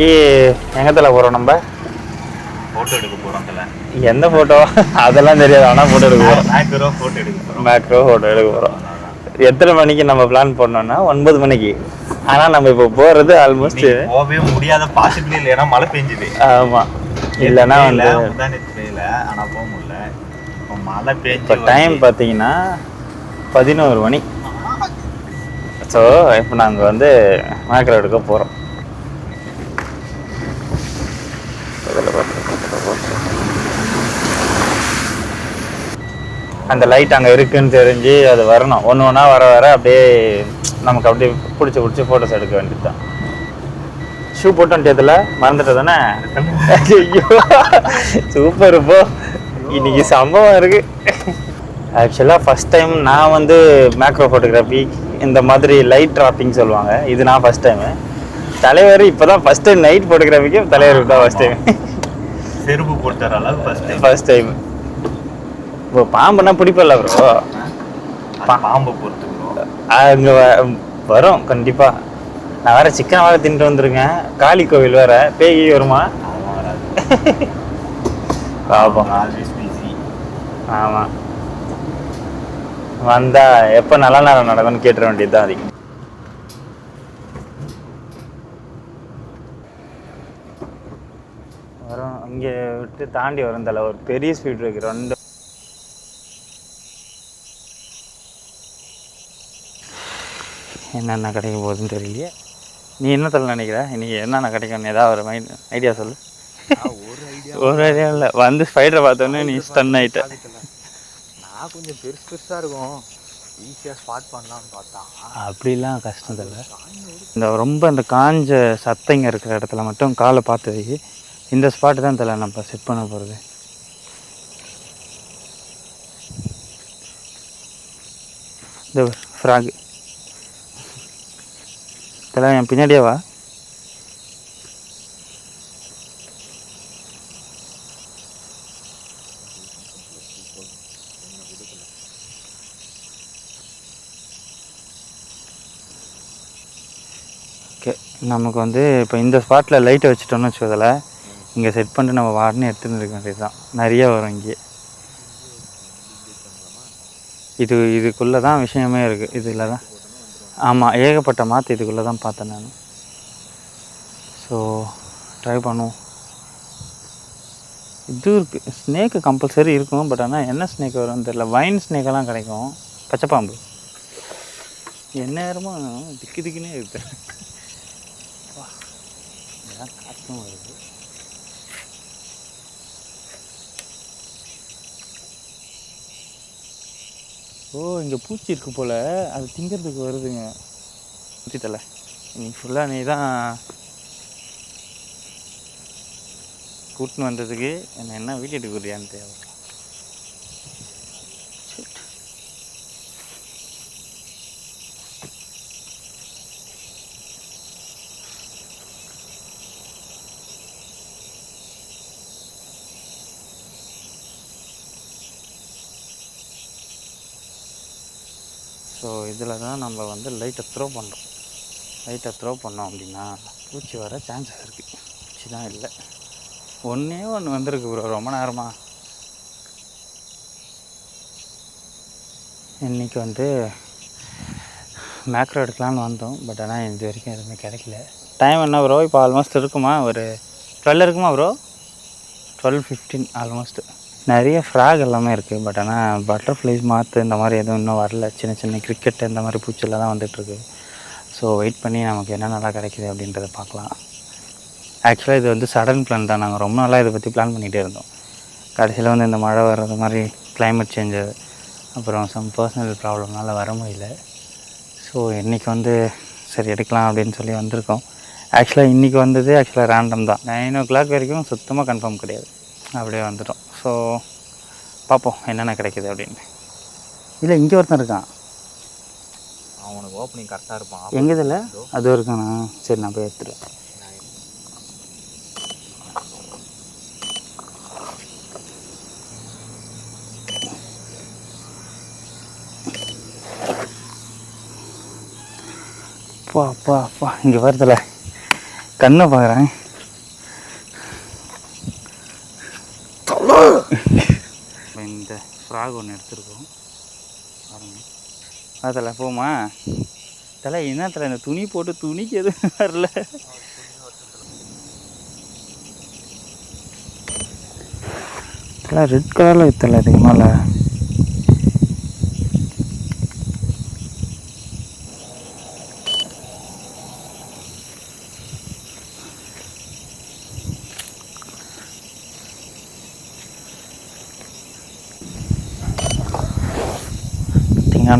இன்னைக்கு எங்கத்தில் போகிறோம் நம்ம? ஃபோட்டோ எடுக்க போகிறோம். எந்த ஃபோட்டோ அதெல்லாம் தெரியாது, ஆனால் ஃபோட்டோ எடுக்க போகிறோம். மேக்ரோ ஃபோட்டோ எடுக்க போகிறோம். எத்தனை மணிக்கு நம்ம பிளான் பண்ணோம்னா 9 மணிக்கு. ஆனால் நம்ம இப்போ போகிறது ஆல்மோஸ்ட் போகவே முடியாத பாசிபிள் இல்லை, ஏன்னா மழை பெஞ்சுது. ஆமாம், இல்லைன்னா வந்து தெரியல, ஆனால் போக முடியல. இப்போ மழை பெஞ்சு இப்போ டைம் பார்த்தீங்கன்னா 11 மணி. ஸோ இப்போ நாங்கள் வந்து மேக்ரோ எடுக்க போகிறோம். அந்த லைட் அங்கே இருக்குன்னு தெரிஞ்சு அது வரணும். ஒன்று ஒன்றா வர வர அப்படியே நமக்கு அப்படியே பிடிச்சி ஃபோட்டோஸ் எடுக்க வேண்டியது தான். ஷூ போட்டு வந்துட்டதில்ல, மறந்துட்டு தானே? ஐயோ சூப்பர். இப்போ இன்னைக்கு சம்பவம் இருக்குது. ஆக்சுவலாக ஃபஸ்ட் டைம் நான் வந்து மேக்ரோ ஃபோட்டோகிராஃபி இந்த மாதிரி லைட் ட்ராப்பிங் சொல்லுவாங்க, இது நான் ஃபஸ்ட் டைமு. தலைவர் இப்போ தான் ஃபஸ்ட் டைம் நைட் ஃபோட்டோகிராஃபிக்கு தலைவர் தான் ஃபஸ்ட் டைம். செருப்பு போட்டு தர அளவு ஃபஸ்ட் டைம். இப்போ பாம்புனா பிடிப்பல ப்ரோ? பாம்பை பொறுத்து அங்கே வரும் கண்டிப்பாக. நான் வேறு சிக்கன் வேறு தின்ட்டு வந்துருக்கேன். காளி கோவில் வேறு, பேய் வருமா? பாப்போம். ஆமாம், வந்தால் எப்போ நல்ல நேரம் நடக்கும்னு கேட்டுற வேண்டியது தான். அதிகம் வரும். இங்கே விட்டு தாண்டி வரும் தலை, ஒரு பெரிய ஸ்பீட் இருக்குது. 2 என்னென்ன கிடைக்க போகுதுன்னு தெரியலையே. நீ என்ன தலை நினைக்கிற? இன்றைக்கி என்னென்ன கிடைக்கும்னு ஏதாவது ஒரு ஐடியா சொல்லு. ஒரு ஐடியா இல்லை, வந்து ஸ்பைடரை பார்த்தோன்னே நீ ஸ்டன் ஆகிட்ட. நான் கொஞ்சம் பெருசாக இருக்கும், ஈஸியாக ஸ்பாட் பண்ணலான்னு பார்த்தா அப்படிலாம் கஷ்டம் இல்லை. இந்த ரொம்ப இந்த காஞ்ச சத்தைங்க இருக்கிற இடத்துல மட்டும் காலை பார்த்து இந்த ஸ்பாட்டு தான் தலை நம்ம செட் பண்ண போகிறது. இந்த ஃப்ராகு தலை என் பின்னாடியே வா. ஓகே, நமக்கு வந்து இப்போ இந்த ஸ்பாட்டில் லைட்டை வச்சுட்டோம்னு வச்சுக்கோதில், இங்கே செட் பண்ணிட்டு நம்ம வாடனே எடுத்துகிட்டு இருக்க வேண்டியது தான். நிறைய வரும் இங்கே. இதுக்குள்ளே தான் விஷயமே இருக்குது. இதில் தான் ஆமாம், ஏகப்பட்ட மாற்று இதுக்குள்ளே தான் பார்த்தேன் நான். ஸோ ட்ரை பண்ணுவோம். இது இருக்குது, ஸ்னேக்கு கம்பல்சரி இருக்கும். பட் ஆனால் என்ன ஸ்னேக் வரும்னு தெரியல. வைன் ஸ்னேக்கெல்லாம் கிடைக்கும். பச்சைப்பாம்பு என்ன நேரமும் திக்குன்னு இருக்குது. இதெல்லாம் காற்றும் வருது. ஓ, இங்கே பூச்சி இருக்குது போல், அது திங்கிறதுக்கு வருதுங்க. ஊற்றித்தலை நீ ஃபுல்லாக நீ தான் கூட்டின்னு வந்ததுக்கு என்ன வீட்டுக்கு கூறியான்னு தேவை. ஸோ இதில் தான் நம்ம வந்து லைட்டை த்ரோ பண்ணுறோம். லைட்டை த்ரோ பண்ணோம் அப்படின்னா பூச்சி வர சான்சஸ் இருக்குது. பூச்சி தான் இல்லை, ஒன்றே ஒன்று வந்திருக்கு ப்ரோ ரொம்ப நேரமாக. இன்றைக்கி வந்து மேக்ரோ எடுக்கலான்னு வந்தோம். பட் ஆனால் இது வரைக்கும் எதுவுமே கிடைக்கல. டைம் என்ன ப்ரோ? இப்போ ஆல்மோஸ்ட் இருக்குமா, ஒரு 12 இருக்குமா ப்ரோ? 12:15 ஆல்மோஸ்ட்டு. நிறைய ஃப்ராக் எல்லாமே இருக்குது. பட் ஆனால் பட்டர்ஃப்ளைஸ் மாற்று இந்த மாதிரி எதுவும் இன்னும் வரல. சின்ன சின்ன கிரிக்கெட் இந்த மாதிரி பூச்சிலாம் தான் வந்துட்டுருக்கு. ஸோ வெயிட் பண்ணி நமக்கு என்ன நல்லா கிடைக்கிது அப்படின்றத பார்க்கலாம். ஆக்சுவலாக இது வந்து சடன் பிளான் தான். நாங்கள் ரொம்ப நாளாக இதை பற்றி பிளான் பண்ணிகிட்டே இருந்தோம். கடைசியில் வந்து இந்த மழை வர்றது மாதிரி கிளைமேட் சேஞ்சு, அப்புறம் சம் பர்சனல் ப்ராப்ளம்னால வர முடியல. ஸோ இன்றைக்கி வந்து சரி எடுக்கலாம் அப்படின்னு சொல்லி வந்திருக்கோம். ஆக்சுவலாக இன்றைக்கி வந்தது ரேண்டம் தான். 9 o'clock வரைக்கும் சுத்தமாக கன்ஃபார்ம் கிடையாது, அப்படியே வந்துட்டோம். ஸோ பார்ப்போம் என்னென்ன கிடைக்கிது அப்படின்னு. இல்லை இங்கே ஒருத்தன் இருக்கான், அவனுக்கு ஓப்பனிங் கரெக்டாக இருப்பான். எங்கே இதில் அது இருக்கானா? சரி நான் போய் எடுத்துடுறேன். அப்பா இங்கே வருதில்ல, கண்ணை பார்க்குறேன். இந்த ஃப்ராக் ஒன்று எடுத்துருக்கோம் பாருங்க. அதில் போமா தலை என்னத்தில் இந்த துணி போட்டு துணிக்கு எதுவும் வரல. ரெட் கலரில் வித்தல இதுக்கு மேலே.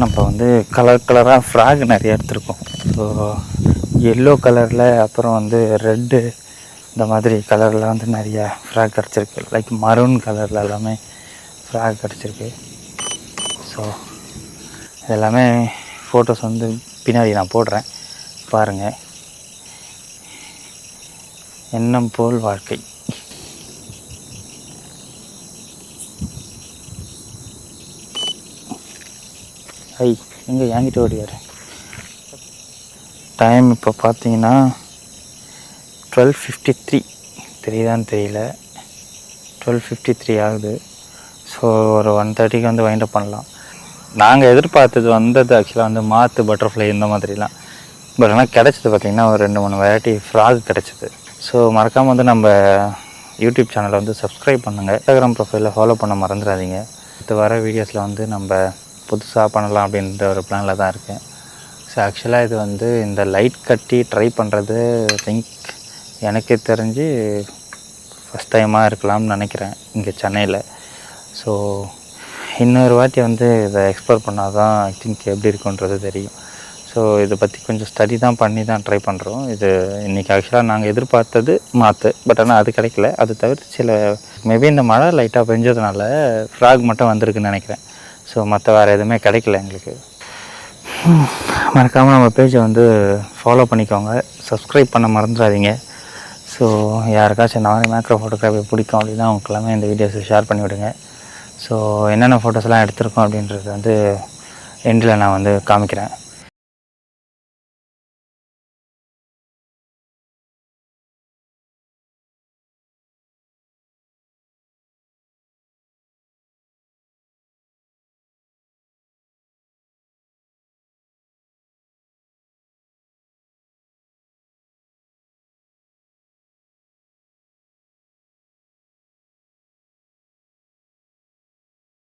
நம்ம வந்து கலர் கலராக ஃப்ராக் நிறைய எடுத்திருக்கோம். ஸோ எல்லோ கலரில், அப்புறம் வந்து ரெட்டு, இந்த மாதிரி கலரில் வந்து நிறைய ஃப்ராக் கிடச்சிருக்கு. லைக் மரூன் கலரில் எல்லாமே ஃப்ராக் கிடச்சிருக்கு. ஸோ இதெல்லாமே ஃபோட்டோஸ் வந்து பின்னாடி நான் போடுறேன் பாருங்கள். எண்ணம் போல் வாழ்க்கை. ஐ எங்கே ஏங்கிட்ட ஓடிவார். டைம் இப்போ பார்த்தீங்கன்னா 12:53 தெரியுதான்னு தெரியல. 12:53 ஆகுது. ஸோ ஒரு 1:30க்கு வந்து வைண்ட் அப் பண்ணலாம். நாங்கள் எதிர்பார்த்தது வந்தது ஆக்சுவலாக வந்து மாற்று, பட்டர்ஃப்ளை இந்த மாதிரிலாம். பட் ஆனால் கிடச்சிது பார்த்திங்கன்னா ஒரு 2-3 வெரைட்டி ஃப்ராக் கிடச்சிது. ஸோ மறக்காமல் வந்து நம்ம யூடியூப் சேனலை வந்து சப்ஸ்கிரைப் பண்ணுங்கள். இன்ஸ்டாகிராம் ப்ரொஃபைலில் ஃபாலோ பண்ண மறந்துடாதீங்க. இது வர வீடியோஸில் வந்து நம்ம புதுசாக பண்ணலாம் அப்படின்ற ஒரு பிளானில் தான் இருக்கேன். ஸோ ஆக்சுவலாக இது வந்து இந்த லைட் கட்டி ட்ரை பண்ணுறது திங்க் எனக்கே தெரிஞ்சு ஃபஸ்ட் டைமாக இருக்கலாம்னு நினைக்கிறேன் இங்கே சென்னையில். ஸோ இன்னொரு வாட்டி வந்து இதை எக்ஸ்ப்ளோர் பண்ணால் தான் ஐ திங்க் எப்படி இருக்குன்றது தெரியும். ஸோ இதை பற்றி கொஞ்சம் ஸ்டடி தான் பண்ணி தான் ட்ரை பண்ணுறோம். இது இன்றைக்கி ஆக்சுவலாக நாங்கள் எதிர்பார்த்தது மாற்று, பட் ஆனால் அது கிடைக்கல. அது தவிர்த்து சில மேபி இந்த மழை லைட்டாக பெஞ்சதுனால ஃப்ராக் மட்டும் வந்திருக்குன்னு நினைக்கிறேன். ஸோ மற்ற வேறு எதுவுமே கிடைக்கல எங்களுக்கு. மறக்காமல் நம்ம பேஜை வந்து ஃபாலோ பண்ணிக்கோங்க, சப்ஸ்கிரைப் பண்ண மறந்துடாதீங்க. ஸோ யாருக்காச்சும் இந்த மாதிரி மேக்ரோ ஃபோட்டோகிராஃபி பிடிக்கும் அப்படின்னா அவங்களுக்கு எல்லாமே இந்த வீடியோஸை ஷேர் பண்ணிவிடுங்க. ஸோ என்னென்ன ஃபோட்டோஸ்லாம் எடுத்திருக்கோம் அப்படின்றது வந்து எண்டில் நான் வந்து காமிக்கிறேன்.